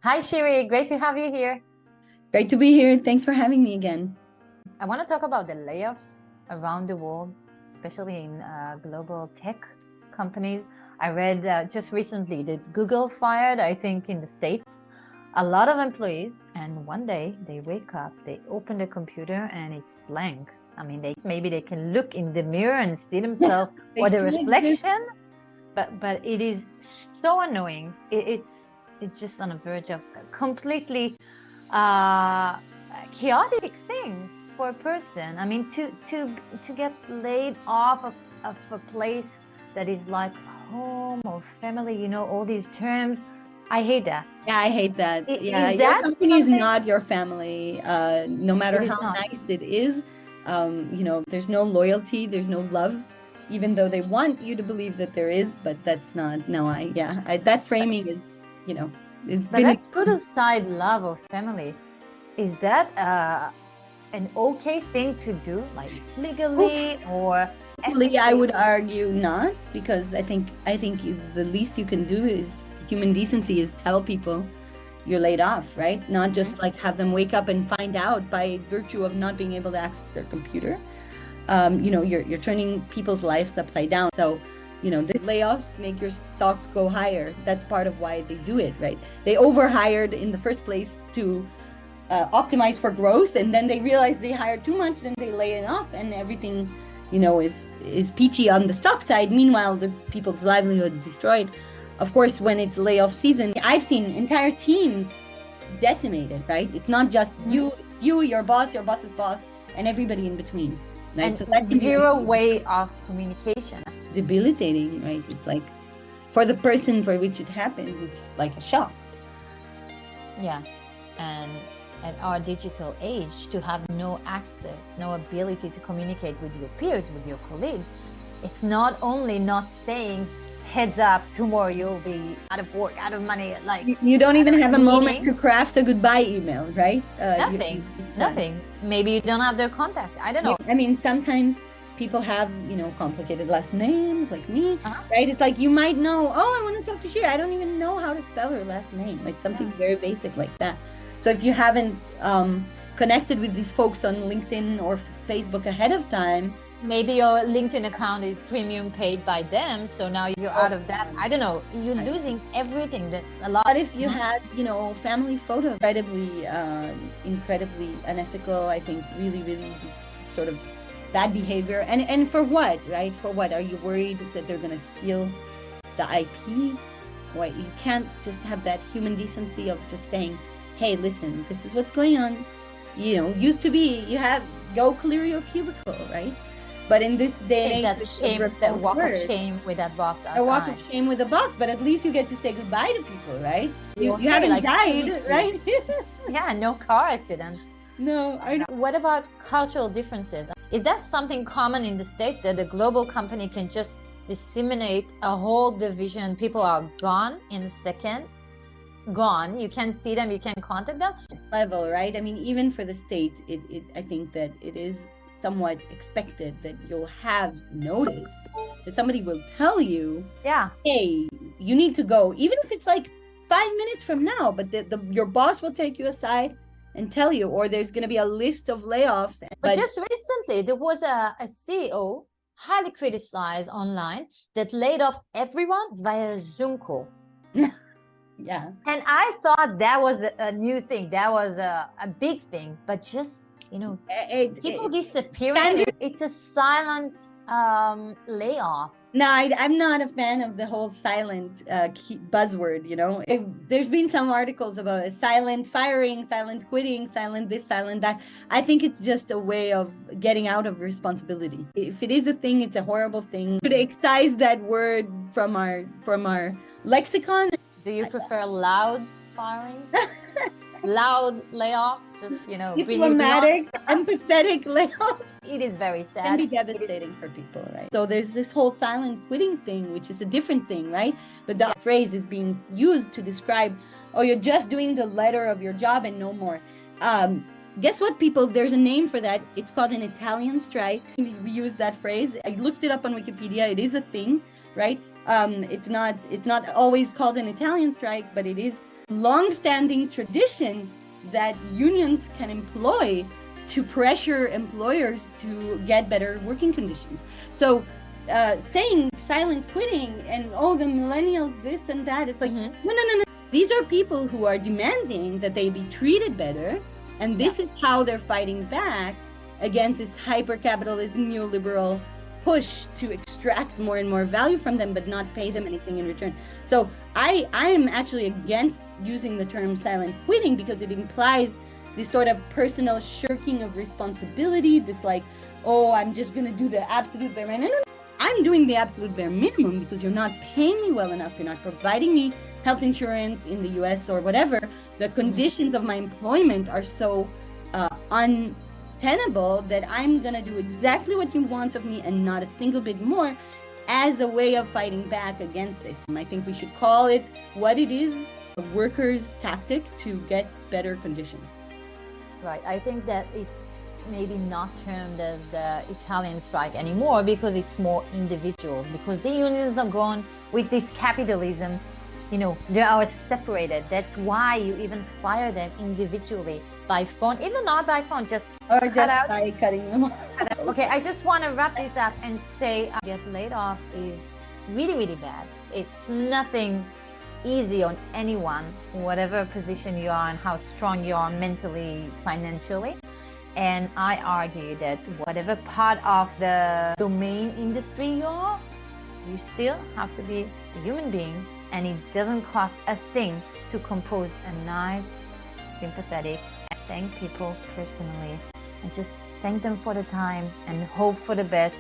Hi, Shiri. Great to have you here. Great to be here. Thanks for having me again. I want to talk about the layoffs around the world, especially in global tech companies. I read just recently that Google fired, I think, in the States, a lot of employees. And one day they wake up, they open the computer and it's blank. I mean, maybe they can look in the mirror and see themselves or the reflection, but it is so annoying. It's just on the verge of completely chaotic thing for a person. I mean, to get laid off of a place that is like home or family, all these terms. I hate that. Yeah, I hate that. Your company is not your family. No matter how nice it is, there's no loyalty, there's no love, even though they want you to believe that there is, but that's not. No, that framing is, it's but let's put aside love or family. Is that an okay thing to do, like legally or ethically? I would argue not, because I think the least you can do is human decency is tell people you're laid off, right? Not just like have them wake up and find out by virtue of not being able to access their computer. You're turning people's lives upside down. So, the layoffs make your stock go higher. That's part of why they do it, right? They overhired in the first place to optimize for growth, and then they realize they hired too much, then they lay it off, and everything, is peachy on the stock side. Meanwhile, the people's livelihood is destroyed. Of course, when it's layoff season, I've seen entire teams decimated, right? It's not just you, it's you, your boss's boss, and everybody in between. Right? And so that's zero way of communication. It's debilitating, right? It's like, for the person for which it happens, it's like a shock. Yeah. And at our digital age, to have no access, no ability to communicate with your peers, with your colleagues, it's not only not saying, heads up, tomorrow you'll be out of work, out of money. Like, you don't even have a moment to craft a goodbye email, right? Nothing. Maybe you don't have their contacts. I don't know. I mean, sometimes people have, complicated last names like me, right? It's like, you might know, I want to talk to Shira. I don't even know how to spell her last name, like something very basic like that. So if you haven't connected with these folks on LinkedIn or Facebook ahead of time, maybe your LinkedIn account is premium paid by them, so now you're out of that. I don't know. You're losing everything. That's a lot. But if you had, family photos, incredibly unethical, I think, really just sort of bad behavior. And for what, right? For what? Are you worried that they're going to steal the IP? Why? You can't just have that human decency of just saying, hey, listen, this is what's going on. Used to be, go clear your cubicle, right? But in this day and age, that walk of shame with that box outside. A walk of shame with a box, but at least you get to say goodbye to people, right? You haven't died, right? Yeah, no car accidents. No, I know. What about cultural differences? Is that something common in the States, that a global company can just disseminate a whole division? People are gone in a second. Gone. You can't see them, you can't contact them. This level, right? I mean, even for the States, I think that it is somewhat expected that you'll have notice, that somebody will tell you, hey, you need to go, even if it's like 5 minutes from now, but your boss will take you aside and tell you, or there's going to be a list of layoffs. But just recently, there was a CEO highly criticized online that laid off everyone via Zoom call. Yeah. And I thought that was a new thing. That was a big thing, but just, people disappearing. It's a silent layoff. No, I'm not a fan of the whole silent buzzword, There's been some articles about silent firing, silent quitting, silent this, silent that. I think it's just a way of getting out of responsibility. If it is a thing, it's a horrible thing. We should excise that word from our lexicon. Do you prefer loud firings? Loud layoffs? Just, diplomatic, empathetic layoffs. It is very sad. It can be devastating for people, right? So there's this whole silent quitting thing, which is a different thing, right? But the phrase is being used to describe, you're just doing the letter of your job and no more. Guess what, people? There's a name for that. It's called an Italian strike. We use that phrase. I looked it up on Wikipedia. It is a thing, right? It's not always called an Italian strike, but it is long-standing tradition that unions can employ to pressure employers to get better working conditions. So saying silent quitting and the millennials this and that, it's like, no. These are people who are demanding that they be treated better, and this is how they're fighting back against this hyper-capitalism, neoliberal push to extract more and more value from them, but not pay them anything in return. So I am actually against using the term silent quitting, because it implies this sort of personal shirking of responsibility, this like, oh, I'm just going to do the absolute bare minimum. No, I'm doing the absolute bare minimum because you're not paying me well enough. You're not providing me health insurance in the US or whatever. The conditions of my employment are so untenable that I'm going to do exactly what you want of me and not a single bit more, as a way of fighting back against this. And I think we should call it what it is, a worker's tactic to get better conditions. Right. I think that it's maybe not termed as the Italian strike anymore, because it's more individuals, because the unions are gone with this capitalism. You know, they are separated. That's why you even fire them individually by phone, even not by phone, just or just by cutting them off. Okay, I just want to wrap this up and say get laid off is really, really bad. It's nothing easy on anyone, whatever position you are and how strong you are mentally, financially. And I argue that whatever part of the domain industry you are, you still have to be a human being, and it doesn't cost a thing to compose a nice, sympathetic, and thank people personally, and just thank them for the time and hope for the best.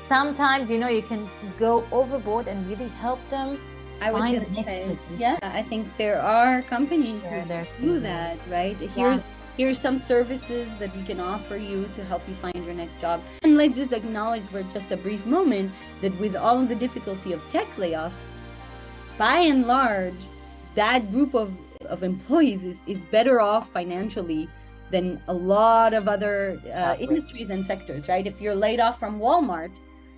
Sometimes, you can go overboard and really help them. I was going to say, I think there are companies who do that, right? Here's some services that we can offer you to help you find your next job. And let's just acknowledge for just a brief moment that with all of the difficulty of tech layoffs, by and large, that group of employees is better off financially than a lot of other industries and sectors, right? If you're laid off from Walmart,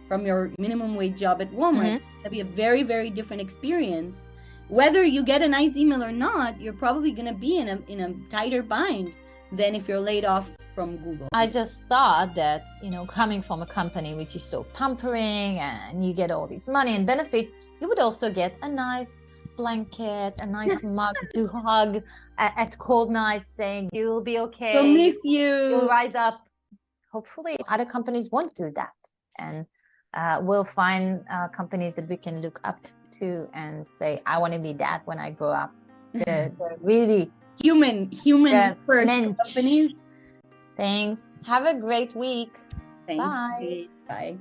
from your minimum wage job at Walmart, that'd be a very, very different experience. Whether you get a nice email or not, you're probably going to be in a tighter bind than if you're laid off from Google. I just thought that, coming from a company which is so pampering and you get all this money and benefits, you would also get a nice blanket, a nice mug to hug at cold nights, saying you'll be okay. We'll miss you. You'll rise up. Hopefully other companies won't do that. And we'll find companies that we can look up to and say, I want to be that when I grow up. They're really human first companies. Thanks. Have a great week. Thanks. Bye. Bye.